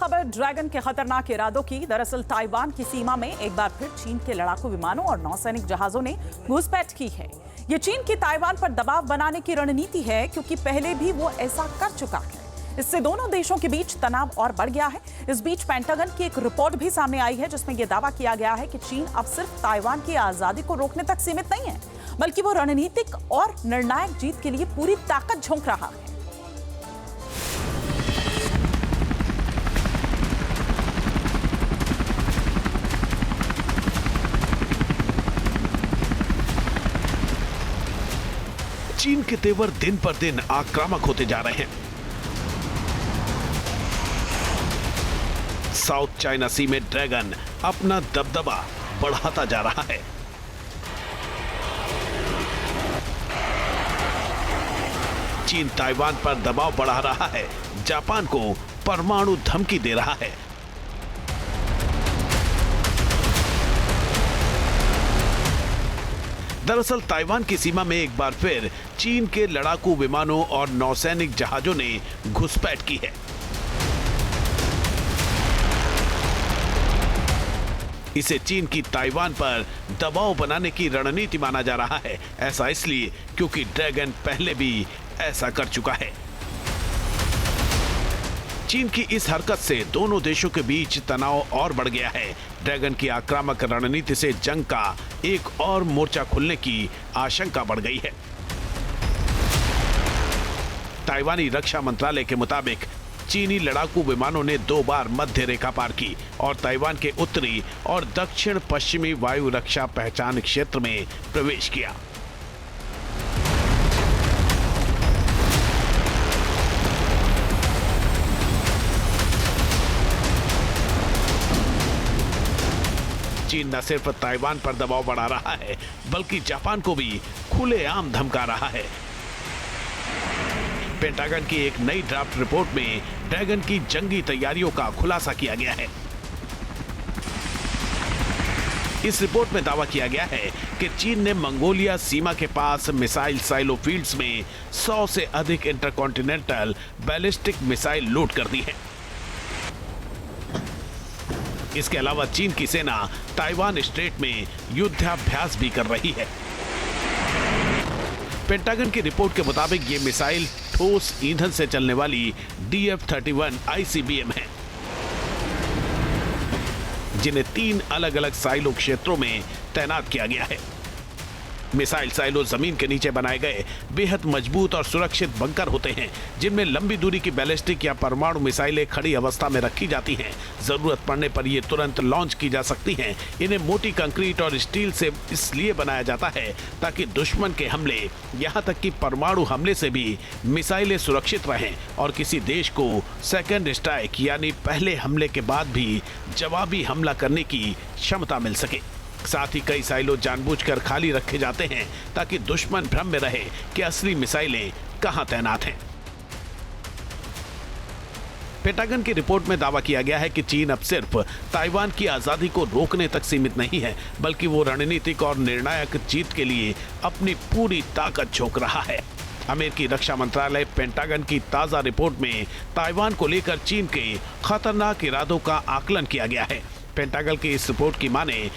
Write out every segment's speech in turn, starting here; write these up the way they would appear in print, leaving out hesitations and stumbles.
खबर ड्रैगन के खतरनाक इरादों की। दरअसल ताइवान की सीमा में एक बार फिर चीन के लड़ाकू विमानों और नौसैनिक जहाजों ने घुसपैठ की है। ये चीन की ताइवान पर दबाव बनाने की रणनीति है, क्योंकि पहले भी वो ऐसा कर चुका है। इससे दोनों देशों के बीच तनाव और बढ़ गया है। इस बीच पेंटागन की एक रिपोर्ट भी सामने आई है, जिसमें यह दावा किया गया है कि चीन अब सिर्फ ताइवान की आजादी को रोकने तक सीमित नहीं है, बल्कि वो रणनीतिक और निर्णायक जीत के लिए पूरी ताकत झोंक रहा है। चीन के तेवर दिन पर दिन आक्रामक होते जा रहे हैं। साउथ चाइना सी में ड्रैगन अपना दबदबा बढ़ाता जा रहा है। चीन ताइवान पर दबाव बढ़ा रहा है, जापान को परमाणु धमकी दे रहा है। दरअसल ताइवान की सीमा में एक बार फिर चीन के लड़ाकू विमानों और नौसैनिक जहाजों ने घुसपैठ की है। इसे चीन की ताइवान पर दबाव बनाने की रणनीति माना जा रहा है। ऐसा इसलिए क्योंकि ड्रैगन पहले भी ऐसा कर चुका है। चीन की इस हरकत से दोनों देशों के बीच तनाव और बढ़ गया है। ड्रैगन की आक्रामक रणनीति से जंग का एक और मोर्चा खुलने की आशंका बढ़ गई है। ताइवानी रक्षा मंत्रालय के मुताबिक चीनी लड़ाकू विमानों ने 2 बार मध्य रेखा पार की और ताइवान के उत्तरी और दक्षिण पश्चिमी वायु रक्षा पहचान क्षेत्र में प्रवेश किया। चीन न सिर्फ ताइवान पर दबाव बढ़ा रहा है, बल्कि जापान को भी खुलेआम धमका रहा है। पेंटागन की एक नई ड्राफ्ट रिपोर्ट में ड्रैगन की जंगी तैयारियों का खुलासा किया गया है। इस रिपोर्ट में दावा किया गया है कि चीन ने मंगोलिया सीमा के पास मिसाइल साइलो फील्ड्स में 100 से अधिक इंटरकॉन्टिनेंटल बैलिस्टिक मिसाइल लोड कर दी है। इसके अलावा चीन की सेना ताइवान स्ट्रेट में युद्धाभ्यास भी कर रही है। पेंटागन की रिपोर्ट के मुताबिक ये मिसाइल ठोस ईंधन से चलने वाली DF-31 ICBM है, जिन्हें 3 अलग अलग साइलो क्षेत्रों में तैनात किया गया है। मिसाइल साइलो जमीन के नीचे बनाए गए बेहद मजबूत और सुरक्षित बंकर होते हैं, जिनमें लंबी दूरी की बैलिस्टिक या परमाणु मिसाइलें खड़ी अवस्था में रखी जाती हैं। जरूरत पड़ने पर ये तुरंत लॉन्च की जा सकती हैं। इन्हें मोटी कंक्रीट और स्टील से इसलिए बनाया जाता है ताकि दुश्मन के हमले, यहाँ तक कि परमाणु हमले से भी मिसाइलें सुरक्षित रहें और किसी देश को सेकेंड स्ट्राइक यानी पहले हमले के बाद भी जवाबी हमला करने की क्षमता मिल सके। साथ ही कई साइलो जानबूझकर खाली रखे जाते हैं ताकि दुश्मन भ्रम में रहे कि असली मिसाइलें कहां तैनात हैं। पेंटागन की रिपोर्ट में दावा किया गया है कि चीन अब सिर्फ ताइवान की आजादी को रोकने तक सीमित नहीं है, बल्कि वो रणनीतिक और निर्णायक जीत के लिए अपनी पूरी ताकत झोंक रहा है। अमेरिकी रक्षा मंत्रालय पेंटागन की ताजा रिपोर्ट में ताइवान को लेकर चीन के खतरनाक इरादों का आकलन किया गया है। पेंटागन की इस रिपोर्ट की माने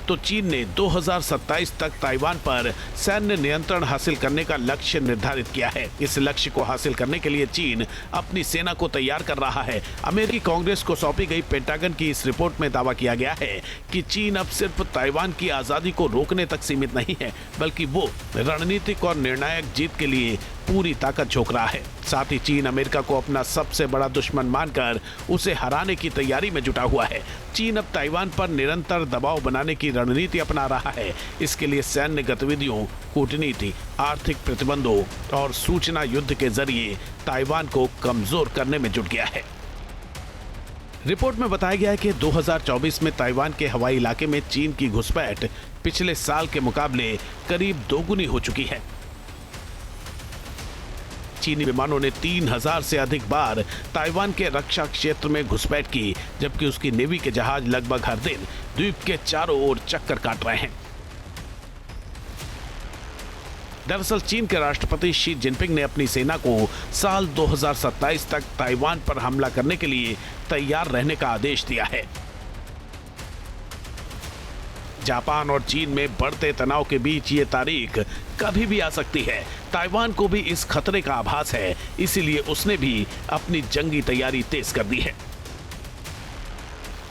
तो चीन ने 2027 तक ताइवान पर सैन्य नियंत्रण हासिल करने का लक्ष्य निर्धारित किया है। इस लक्ष्य को हासिल करने के लिए चीन अपनी सेना को तैयार कर रहा है। अमेरिकी कांग्रेस को सौंपी गई पेंटागन की इस रिपोर्ट में दावा किया गया है कि चीन अब सिर्फ ताइवान की आजादी को रोकने तक सीमित नहीं है, बल्कि वो रणनीतिक और निर्णायक जीत के लिए पूरी ताकत झोंक रहा है। साथ ही चीन अमेरिका को अपना सबसे बड़ा दुश्मन मानकर उसे हराने की तैयारी में जुटा हुआ है। चीन अब ताइवान पर निरंतर दबाव बनाने की रणनीति अपना रहा है। इसके लिए सैन्य गतिविधियों, कूटनीति, आर्थिक प्रतिबंधों और सूचना युद्ध के जरिए ताइवान को कमजोर करने में जुट गया है। रिपोर्ट में बताया गया है कि 2024 में ताइवान के हवाई इलाके में चीन की घुसपैठ पिछले साल के मुकाबले करीब दोगुनी हो चुकी है। चीनी विमानों ने 3000 से अधिक बार ताइवान के रक्षा क्षेत्र में घुसपैठ की, जबकि उसकी नेवी के जहाज लगभग हर दिन द्वीप के चारों ओर चक्कर काट रहे हैं। दरअसल चीन के राष्ट्रपति शी जिनपिंग ने अपनी सेना को साल 2027 तक ताइवान पर हमला करने के लिए तैयार रहने का आदेश दिया है। जापान और चीन में बढ़ते तनाव के बीच ये तारीख कभी भी आ सकती है। ताइवान को भी इस खतरे का आभास है, इसीलिए उसने भी अपनी जंगी तैयारी तेज कर दी है।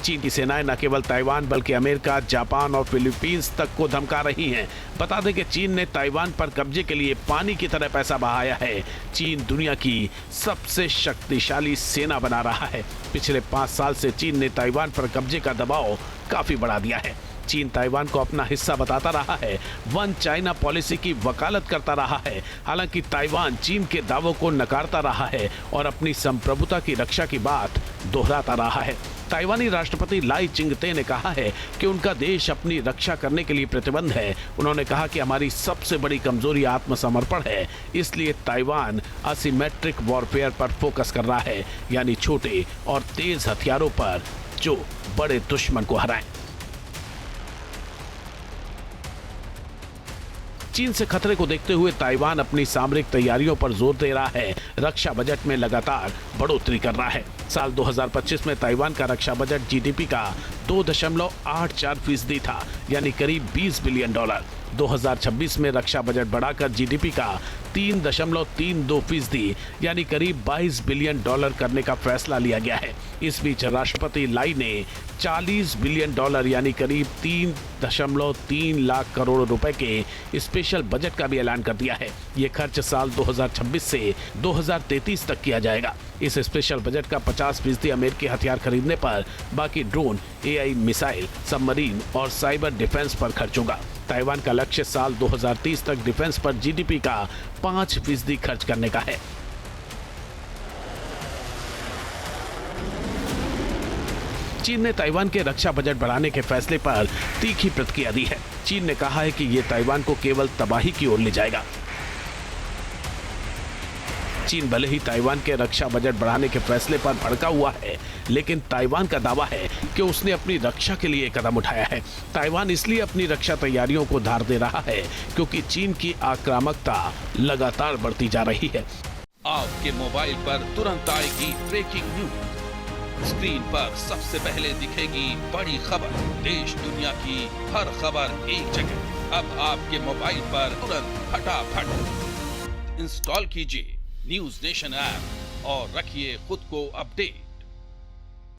चीन की सेनाएं न केवल ताइवान बल्कि अमेरिका, जापान और फिलीपींस तक को धमका रही हैं। बता दें कि चीन ने ताइवान पर कब्जे के लिए पानी की तरह पैसा बहाया है। चीन दुनिया की सबसे शक्तिशाली सेना बना रहा है। पिछले 5 साल से चीन ने ताइवान पर कब्जे का दबाव काफी बढ़ा दिया है। चीन ताइवान को अपना हिस्सा बताता रहा है, वन चाइना पॉलिसी की वकालत करता रहा है। हालांकि ताइवान चीन के दावों को नकारता रहा है और अपनी संप्रभुता की रक्षा की बात दोहराता रहा है। ताइवानी राष्ट्रपति लाई चिंगते ने कहा है कि उनका देश अपनी रक्षा करने के लिए प्रतिबद्ध है। उन्होंने कहा कि हमारी सबसे बड़ी कमजोरी आत्मसमर्पण है, इसलिए ताइवान असिमेट्रिक वॉरफेयर पर फोकस कर रहा है, यानी छोटे और तेज हथियारों पर जो बड़े दुश्मन को हराएं। चीन से खतरे को देखते हुए ताइवान अपनी सामरिक तैयारियों पर जोर दे रहा है। रक्षा बजट में लगातार बढ़ोतरी कर रहा है। साल 2025 में ताइवान का रक्षा बजट जीडीपी का 2.84% था, यानी करीब $20 बिलियन। 2026 में रक्षा बजट बढ़ाकर जीडीपी का 3.32%, यानी करीब $22 बिलियन करने का फैसला लिया गया है। इस बीच राष्ट्रपति लाई ने $40 बिलियन यानी करीब 3.3 लाख करोड़ रुपए के स्पेशल बजट का भी ऐलान कर दिया है। ये खर्च साल 2026 से 2033 तक किया जाएगा। इस स्पेशल बजट का 50% अमेरिकी हथियार खरीदने पर, बाकी ड्रोन, एआई मिसाइल, सबमरीन और साइबर डिफेंस पर खर्च होगा। ताइवान का लक्ष्य साल 2030 तक डिफेंस पर जीडीपी का 5% खर्च करने का है। चीन ने ताइवान के रक्षा बजट बढ़ाने के फैसले पर तीखी प्रतिक्रिया दी है। चीन ने कहा है कि ये ताइवान को केवल तबाही की ओर ले जाएगा। चीन भले ही ताइवान के रक्षा बजट बढ़ाने के फैसले पर भड़का हुआ है, लेकिन ताइवान का दावा है कि उसने अपनी रक्षा के लिए कदम उठाया है। ताइवान इसलिए अपनी रक्षा तैयारियों को धार दे रहा है क्योंकि चीन की आक्रामकता लगातार बढ़ती जा रही है। आपके मोबाइल पर तुरंत आएगी ब्रेकिंग न्यूज। स्क्रीन पर सबसे पहले दिखेगी बड़ी खबर। देश दुनिया की हर खबर एक जगह। अब आपके मोबाइल पर तुरंत फटाफट इंस्टॉल कीजिए न्यूज़ नेशन ऐप और रखिए खुद को अपडेट।